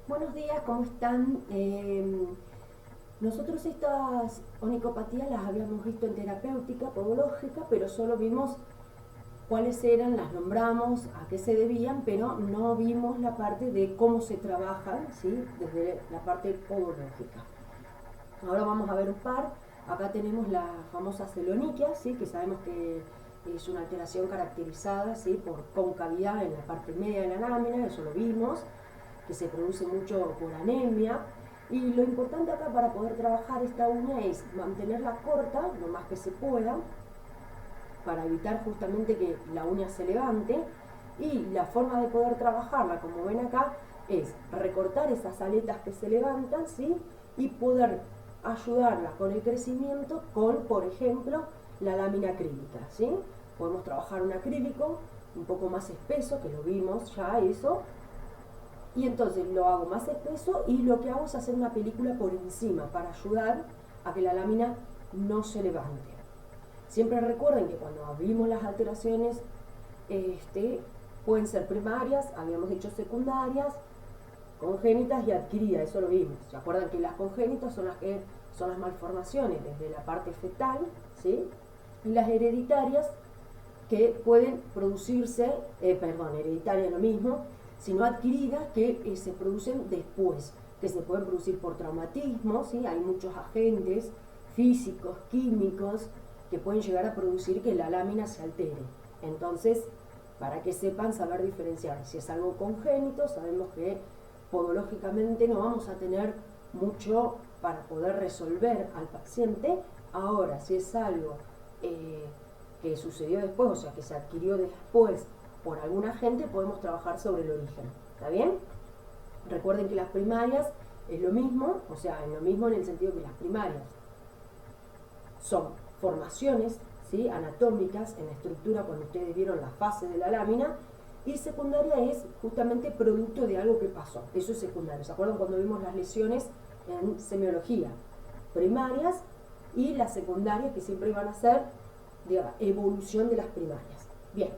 Buenos días, ¿cómo están? Nosotros estas onicopatías las habíamos visto en terapéutica podológica, pero solo vimos cuáles eran, las nombramos, a qué se debían, pero no vimos la parte de cómo se trabajan, ¿sí? Desde la parte podológica. Ahora vamos a ver un par. Acá tenemos la famosa celoniquia, ¿sí? Que sabemos que es una alteración caracterizada, ¿sí? Por concavidad en la parte media de la lámina, eso lo vimos, que se produce mucho por anemia. Y lo importante acá para poder trabajar esta uña es mantenerla corta lo más que se pueda, para evitar justamente que la uña se levante. Y la forma de poder trabajarla, como ven acá, es recortar esas aletas que se levantan, ¿sí? Y poder ayudarla con el crecimiento con, por ejemplo, la lámina acrílica, ¿sí? Podemos trabajar un acrílico un poco más espeso, que lo vimos ya eso, y entonces lo hago más espeso y lo que hago es hacer una película por encima para ayudar a que la lámina no se levante. Siempre recuerden que cuando abrimos las alteraciones pueden ser primarias, habíamos dicho secundarias, congénitas y adquiridas, eso lo vimos. ¿Se acuerdan que las congénitas son las que son las malformaciones desde la parte fetal, ¿sí? Y las hereditarias que pueden producirse, hereditarias lo mismo, sino adquiridas que se producen después, que se pueden producir por traumatismo, ¿sí? Hay muchos agentes físicos, químicos, que pueden llegar a producir que la lámina se altere. Entonces, para que sepan saber diferenciar, si es algo congénito, sabemos que podológicamente no vamos a tener mucho para poder resolver al paciente. Ahora, si es algo que sucedió después, o sea, que se adquirió después por algún agente, podemos trabajar sobre el origen. ¿Está bien? Recuerden que las primarias es lo mismo, o sea, es lo mismo en el sentido que las primarias son formaciones, ¿sí? Anatómicas en la estructura cuando ustedes vieron la fase de la lámina, y secundaria es justamente producto de algo que pasó. Eso es secundario. ¿Se acuerdan cuando vimos las lesiones en semiología? Primarias y las secundarias, que siempre van a ser de evolución de las primarias. Bien,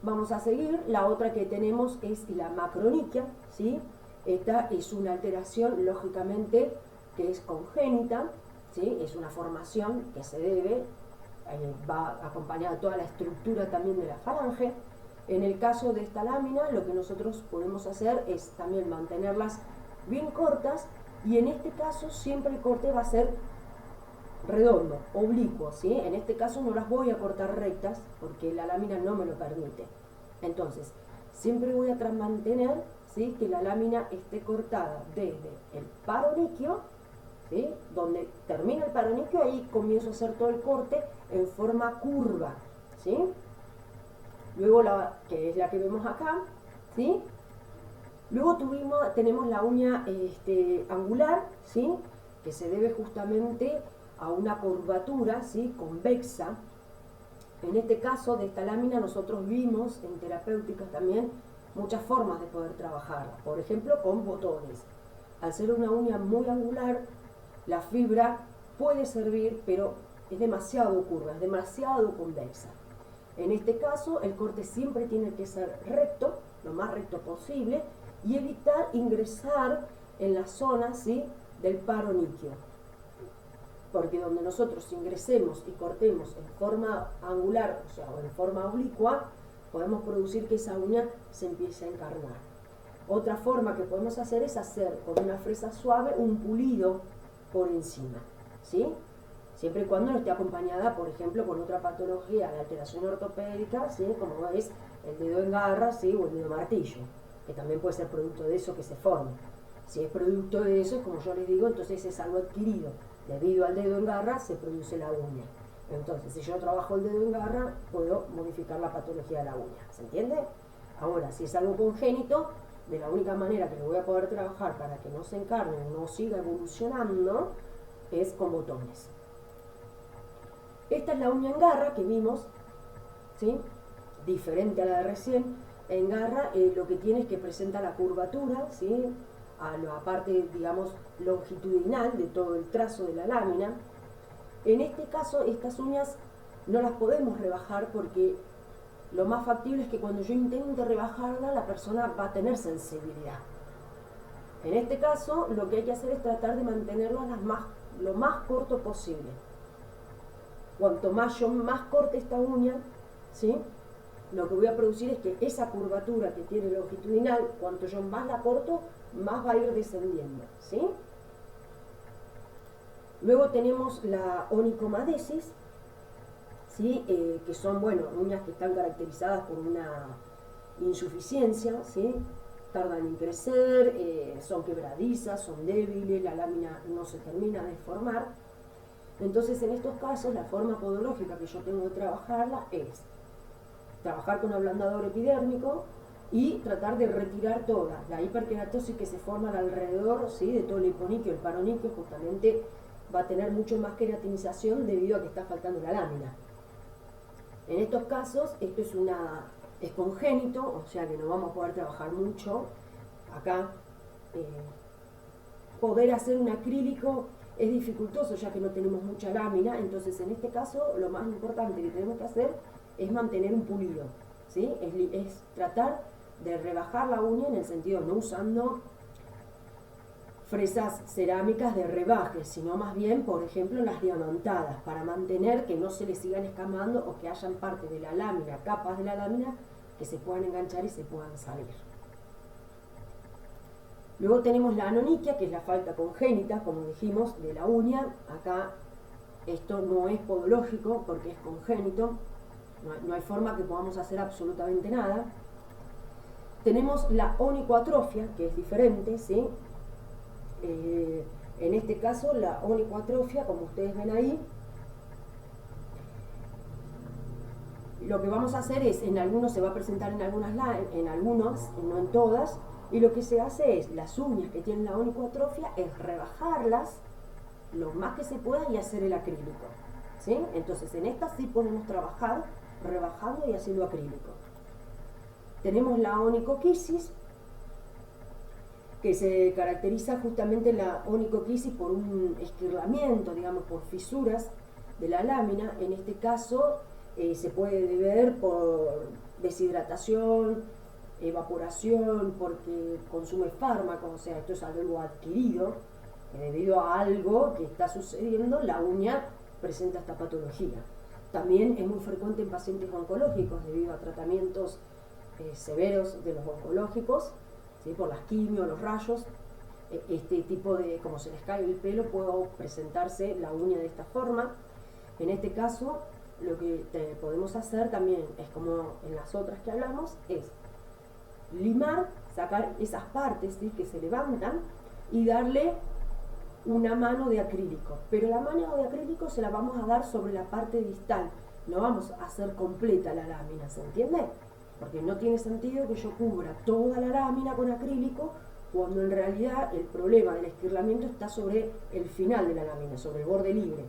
vamos a seguir. La otra que tenemos es la macroniquia, ¿sí? Esta es una alteración, lógicamente, que es congénita, ¿sí? Es una formación que se debe, va acompañada toda la estructura también de la falange. En el caso de esta lámina, lo que nosotros podemos hacer es también mantenerlas bien cortas, y en este caso siempre el corte va a ser redondo, oblicuo, ¿sí? En este caso no las voy a cortar rectas porque la lámina no me lo permite. Entonces, siempre voy a mantener, ¿sí? Que la lámina esté cortada desde el paroniquio, ¿sí? Donde termina el paroniquio, ahí comienzo a hacer todo el corte en forma curva, ¿sí? Luego que es la que vemos acá, ¿sí? Luego tenemos la uña angular, ¿sí? Que se debe justamente a una curvatura, ¿sí? Convexa. En este caso de esta lámina nosotros vimos en terapéuticas también muchas formas de poder trabajarla. Por ejemplo, con botones. Al ser una uña muy angular, la fibra puede servir, pero es demasiado curva, es demasiado convexa. En este caso, el corte siempre tiene que ser recto, lo más recto posible, y evitar ingresar en la zona, ¿sí? Del paroniquio. Porque donde nosotros ingresemos y cortemos en forma angular, o sea, o en forma oblicua, podemos producir que esa uña se empiece a encarnar. Otra forma que podemos hacer es hacer con una fresa suave un pulido por encima, ¿sí? Siempre y cuando no esté acompañada, por ejemplo, con otra patología de alteración ortopédica, ¿sí? Como es el dedo en garra, ¿sí? O el dedo martillo, que también puede ser producto de eso que se forma. Si es producto de eso, como yo les digo, entonces es algo adquirido. Debido al dedo en garra se produce la uña. Entonces, si yo trabajo el dedo en garra, puedo modificar la patología de la uña. ¿Se entiende? Ahora, si es algo congénito, de la única manera que lo voy a poder trabajar para que no se encarne, no siga evolucionando, es con botones. Esta es la uña en garra que vimos, ¿sí? Diferente a la de recién. En garra lo que tiene es que presenta la curvatura, ¿sí? A la parte, digamos, longitudinal de todo el trazo de la lámina. En este caso, estas uñas no las podemos rebajar porque lo más factible es que cuando yo intente rebajarla, la persona va a tener sensibilidad. En este caso, lo que hay que hacer es tratar de mantenerlas lo más corto posible. Cuanto más yo más corte esta uña, ¿sí?, lo que voy a producir es que esa curvatura que tiene longitudinal, cuanto yo más la corto, más va a ir descendiendo, ¿sí? Luego tenemos la onicomadesis, ¿sí?, que son, bueno, uñas que están caracterizadas por una insuficiencia, ¿sí?, tardan en crecer, son quebradizas, son débiles, la lámina no se termina de formar. Entonces, en estos casos, la forma podológica que yo tengo de trabajarla es trabajar con ablandador epidérmico y tratar de retirar toda la hiperkeratosis que se forma alrededor, ¿sí?, de todo el hiponiquio. El paroniquio justamente va a tener mucho más queratinización debido a que está faltando la lámina. En estos casos, esto es congénito, o sea que no vamos a poder trabajar mucho. Acá, poder hacer un acrílico es dificultoso ya que no tenemos mucha lámina. Entonces, en este caso, lo más importante que tenemos que hacer es mantener un pulido, ¿sí? Es tratar de rebajar la uña en el sentido no usando fresas cerámicas de rebaje, sino más bien, por ejemplo, las diamantadas, para mantener que no se le sigan escamando o que hayan parte de la lámina, capas de la lámina, que se puedan enganchar y se puedan salir. Luego tenemos la anoniquia, que es la falta congénita, como dijimos, de la uña. Acá esto no es podológico porque es congénito, no hay forma que podamos hacer absolutamente nada. Tenemos la onicoatrofia, que es diferente, ¿sí? En este caso, la onicoatrofia, como ustedes ven ahí, lo que vamos a hacer es, en algunos se va a presentar en algunos, no en todas, y lo que se hace es, las uñas que tienen la onicoatrofia, es rebajarlas lo más que se pueda y hacer el acrílico, ¿sí? Entonces, en estas sí podemos trabajar rebajando y haciendo acrílico. Tenemos la onicoquisis, que se caracteriza justamente la onicoquisis por un esquirlamiento, digamos, por fisuras de la lámina. En este caso se puede deber por deshidratación, evaporación, porque consume fármacos, o sea, esto es algo adquirido, debido a algo que está sucediendo, la uña presenta esta patología. También es muy frecuente en pacientes oncológicos, debido a tratamientos severos de los oncológicos, ¿sí?, por las quimio, los rayos. Este tipo de, como se les cae el pelo, puede presentarse la uña de esta forma. En este caso, lo que podemos hacer también es, como en las otras que hablamos, es limar, sacar esas partes, ¿sí?, que se levantan y darle una mano de acrílico. Pero la mano de acrílico se la vamos a dar sobre la parte distal, no vamos a hacer completa la lámina, ¿se entiende? Porque no tiene sentido que yo cubra toda la lámina con acrílico cuando en realidad el problema del esquirlamiento está sobre el final de la lámina, sobre el borde libre.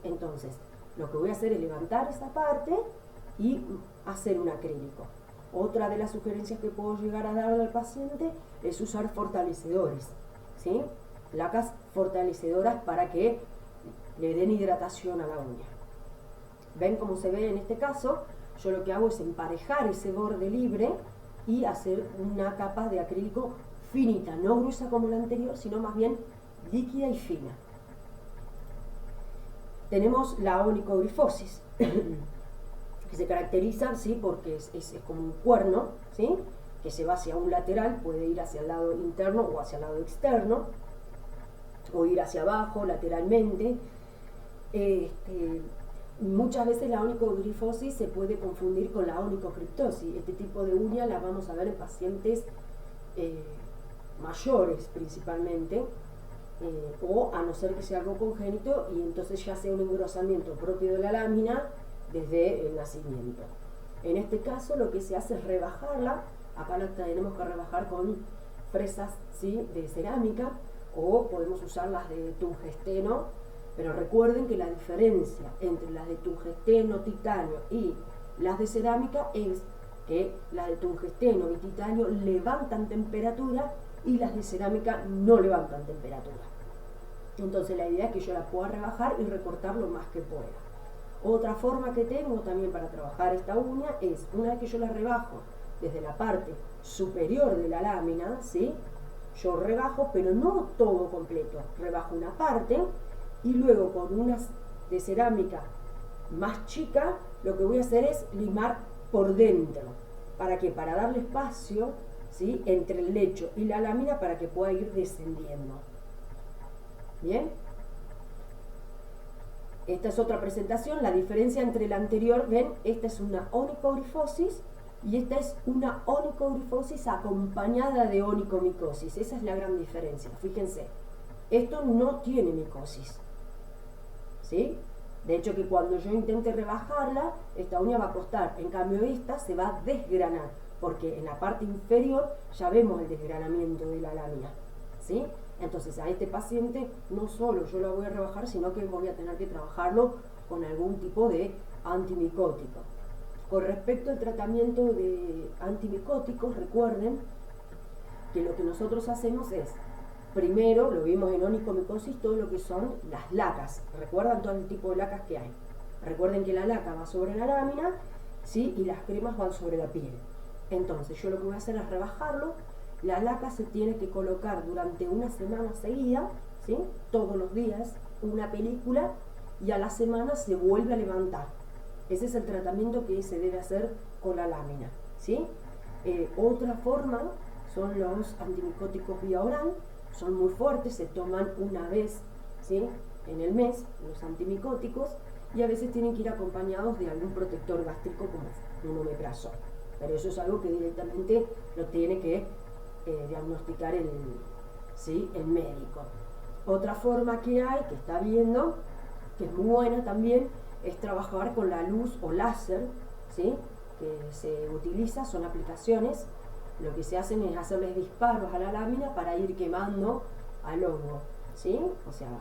Entonces, lo que voy a hacer es levantar esa parte y hacer un acrílico. Otra de las sugerencias que puedo llegar a darle al paciente es usar fortalecedores, ¿sí?, placas fortalecedoras para que le den hidratación a la uña. ¿Ven cómo se ve en este caso? Yo lo que hago es emparejar ese borde libre y hacer una capa de acrílico finita, no gruesa como la anterior, sino más bien líquida y fina. Tenemos la onicogrifosis, que se caracteriza, ¿sí?, porque es como un cuerno, ¿sí?, que se va hacia un lateral, puede ir hacia el lado interno o hacia el lado externo, o ir hacia abajo lateralmente. Muchas veces la onicogrifosis se puede confundir con la onicocriptosis. Este tipo de uña la vamos a ver en pacientes mayores principalmente, o a no ser que sea algo congénito y entonces ya sea un engrosamiento propio de la lámina desde el nacimiento. En este caso lo que se hace es rebajarla. Acá la tenemos que rebajar con fresas, ¿sí?, de cerámica, o podemos usar las de tungsteno, pero recuerden que la diferencia entre las de tungsteno, titanio y las de cerámica es que las de tungsteno y titanio levantan temperatura y las de cerámica no levantan temperatura. Entonces la idea es que yo la pueda rebajar y recortar lo más que pueda. Otra forma que tengo también para trabajar esta uña es, una vez que yo la rebajo desde la parte superior de la lámina, ¿sí?, yo rebajo, pero no todo completo, rebajo una parte y luego con unas de cerámica más chica lo que voy a hacer es limar por dentro. ¿Para qué? Para darle espacio, ¿sí?, entre el lecho y la lámina para que pueda ir descendiendo. ¿Bien? Esta es otra presentación. La diferencia entre la anterior, ven, esta es una onicogrifosis y esta es una onicogrifosis acompañada de onicomicosis. Esa es la gran diferencia. Fíjense, esto no tiene micosis, ¿sí? De hecho que cuando yo intente rebajarla, esta uña va a costar. En cambio esta se va a desgranar, porque en la parte inferior ya vemos el desgranamiento de la lámina, ¿sí? Entonces a este paciente no solo yo lo voy a rebajar, sino que voy a tener que trabajarlo con algún tipo de antimicótico. Con respecto al tratamiento de antimicóticos, recuerden que lo que nosotros hacemos es, primero, lo vimos en onicomicosis, todo lo que son las lacas. ¿Recuerdan todo el tipo de lacas que hay? Recuerden que la laca va sobre la lámina, ¿sí?, y las cremas van sobre la piel. Entonces yo lo que voy a hacer es rebajarlo. La laca se tiene que colocar durante una semana seguida, ¿sí?, todos los días, una película, y a la semana se vuelve a levantar. Ese es el tratamiento que se debe hacer con la lámina, ¿sí? Otra forma son los antimicóticos vía oral. Son muy fuertes, se toman una vez, ¿sí?, en el mes, los antimicóticos, y a veces tienen que ir acompañados de algún protector gástrico como un omeprazol. Pero eso es algo que directamente lo tiene que diagnosticar el médico. Otra forma que hay, que está viendo, que es muy buena también, es trabajar con la luz o láser, ¿sí?, que se utiliza, son aplicaciones. Lo que se hacen es hacerles disparos a la lámina para ir quemando al hongo, ¿sí? O sea,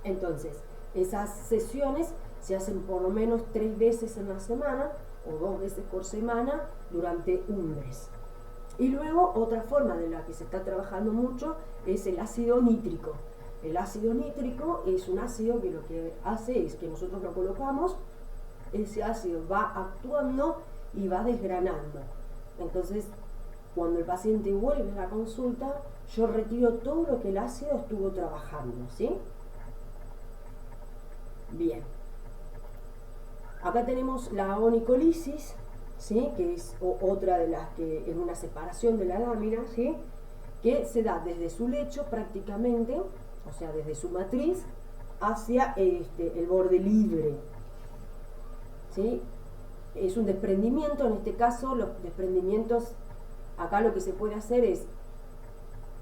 entonces, esas sesiones se hacen por lo menos 3 veces en la semana o 2 veces por semana durante un mes. Y luego, otra forma de la que se está trabajando mucho es el ácido nítrico. El ácido nítrico es un ácido que lo que hace es que nosotros lo colocamos, ese ácido va actuando y va desgranando. Entonces, cuando el paciente vuelve a la consulta, yo retiro todo lo que el ácido estuvo trabajando, ¿sí? Bien. Acá tenemos la onicolisis, ¿sí?, que es otra de las que es una separación de la lámina, ¿sí?, que se da desde su lecho prácticamente, o sea, desde su matriz hacia el borde libre, ¿sí? Es un desprendimiento. En este caso, los desprendimientos, acá lo que se puede hacer es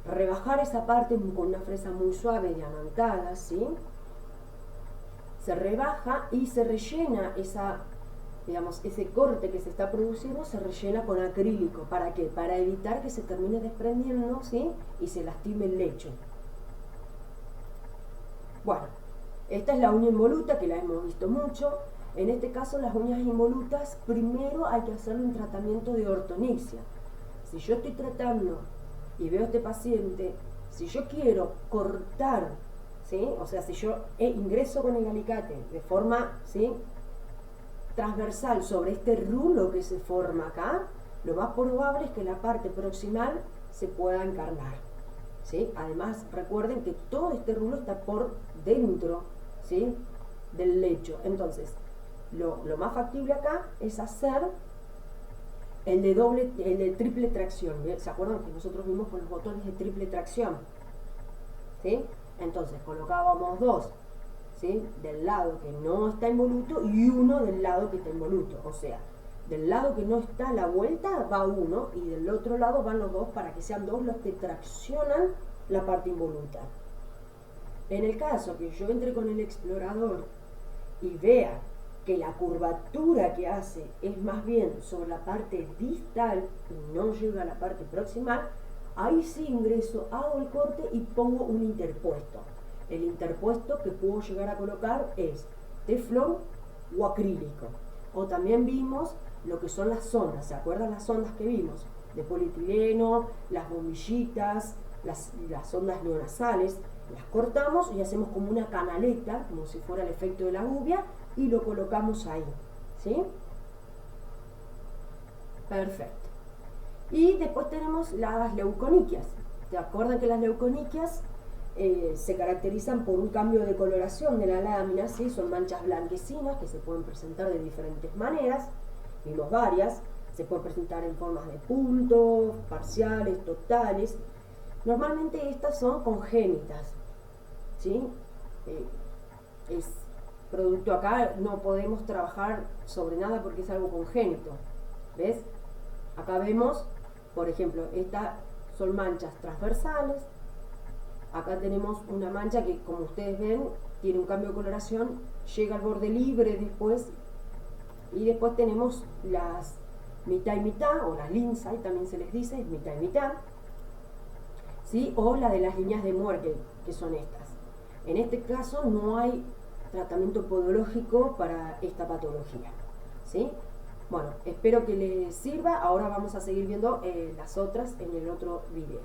rebajar esa parte con una fresa muy suave, diamantada, ¿sí? Se rebaja y se rellena ese corte que se está produciendo, se rellena con acrílico. ¿Para qué? Para evitar que se termine desprendiendo, ¿sí?, y se lastime el lecho. Bueno, esta es la uña involuta, que la hemos visto mucho. En este caso, las uñas involutas, primero hay que hacerle un tratamiento de ortodontia. Si yo estoy tratando y veo a este paciente, si yo quiero cortar, ¿sí?, o sea, si yo ingreso con el alicate de forma, ¿sí?, transversal sobre este rulo que se forma acá, lo más probable es que la parte proximal se pueda encarnar, ¿sí? Además, recuerden que todo este rulo está por dentro, ¿sí?, del lecho. Entonces, lo más factible acá es hacer el de triple tracción. ¿Bien? ¿Se acuerdan que nosotros vimos con los botones de triple tracción? ¿Sí? Entonces, colocábamos 2, ¿sí?, del lado que no está involuto y 1 del lado que está involuto. O sea, del lado que no está a la vuelta va 1 y del otro lado van los 2 para que sean 2 los que traccionan la parte involuta. En el caso que yo entre con el explorador y vea que la curvatura que hace es más bien sobre la parte distal y no llega a la parte proximal, ahí sí ingreso, hago el corte y pongo un interpuesto. El interpuesto que puedo llegar a colocar es teflón o acrílico. O también vimos lo que son las sondas. ¿Se acuerdan las sondas que vimos? De polietileno, las bombillitas, las sondas neonasales. Las cortamos y hacemos como una canaleta, como si fuera el efecto de la gubia, y lo colocamos ahí, ¿sí? Perfecto. Y después tenemos las leuconiquias. ¿te acuerdan que las leuconiquias se caracterizan por un cambio de coloración de la lámina? ¿Sí? Son manchas blanquecinas que se pueden presentar de diferentes maneras, vimos varias, se pueden presentar en formas de puntos, parciales, totales. Normalmente estas son congénitas, ¿sí? Es producto acá, no podemos trabajar sobre nada porque es algo congénito, ¿ves? Acá vemos, por ejemplo, estas son manchas transversales. Acá tenemos una mancha que, como ustedes ven, tiene un cambio de coloración, llega al borde libre después, y después tenemos las mitad y mitad, o las lindsay también se les dice, mitad y mitad, ¿sí? O la de las líneas de muerte, que son estas. En este caso no hay tratamiento podológico para esta patología, ¿sí? Bueno, espero que les sirva. Ahora vamos a seguir viendo las otras en el otro video.